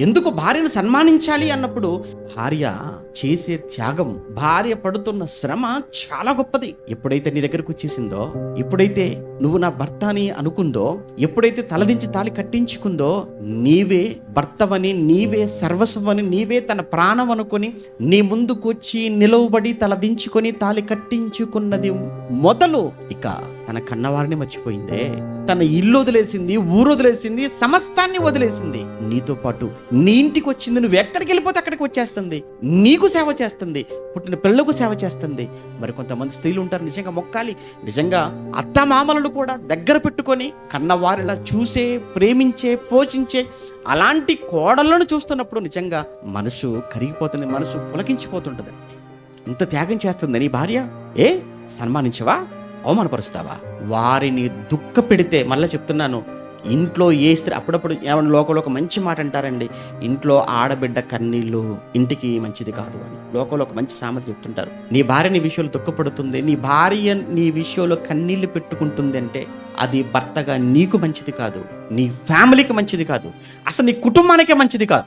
ఎందుకు భార్యను సన్మానించాలి అన్నప్పుడు భార్య చేసే త్యాగం, భార్య పడుతున్న శ్రమ చాలా గొప్పది. ఎప్పుడైతే నీ దగ్గరకు వచ్చేసిందో, ఎప్పుడైతే నువ్వు నా భర్త అని అనుకుందో, ఎప్పుడైతే తలదించి తాళి కట్టించుకుందో, నీవే భర్తవని, నీవే సర్వస్వమని, నీవే తన ప్రాణం అనుకొని నీ ముందుకు వచ్చి నిలవబడి తలదించుకొని తాళి కట్టించుకున్నది మొదలు ఇక తన కన్నవారిని మర్చిపోయిందే. తన ఇల్లు వదిలేసింది, ఊరు వదిలేసింది, సమస్తాన్ని వదిలేసింది. నీతో పాటు నీ ఇంటికి వచ్చింది. నువ్వు ఎక్కడికి వెళ్ళిపోతే అక్కడికి వచ్చేస్తుంది. నీకు సేవ చేస్తుంది, పుట్టిన పిల్లకు సేవ చేస్తుంది. మరి కొంతమంది స్త్రీలు ఉంటారు నిజంగా మొక్కాలి, నిజంగా అత్తమామలను కూడా దగ్గర పెట్టుకొని కన్నవారిలా చూసే, ప్రేమించే, పోషించే అలాంటి కోడళ్ళను చూస్తున్నప్పుడు నిజంగా మనసు కరిగిపోతుంది, మనసు పులకించిపోతుంటుంది. ఇంత త్యాగం చేస్తుంది నీ భార్య. సన్మానించవా? అవమానపరుస్తావా? వారిని దుఃఖ పెడితే, మళ్ళీ చెప్తున్నాను, ఇంట్లో ఏ స్త్రీ అప్పుడప్పుడు ఏమన్నా లోకంలో ఒక మంచి మాట అంటారండి, ఇంట్లో ఆడబిడ్డ కన్నీళ్ళు ఇంటికి మంచిది కాదు అని. లోకంలో ఒక మంచి సామెత చెప్తుంటారు. నీ భార్య నీ విషయంలో దుఃఖపడుతుంది, నీ భార్య నీ విషయంలో కన్నీళ్లు పెట్టుకుంటుంది అంటే అది భర్తగా నీకు మంచిది కాదు, నీ ఫ్యామిలీకి మంచిది కాదు, అసలు నీ కుటుంబానికే మంచిది కాదు.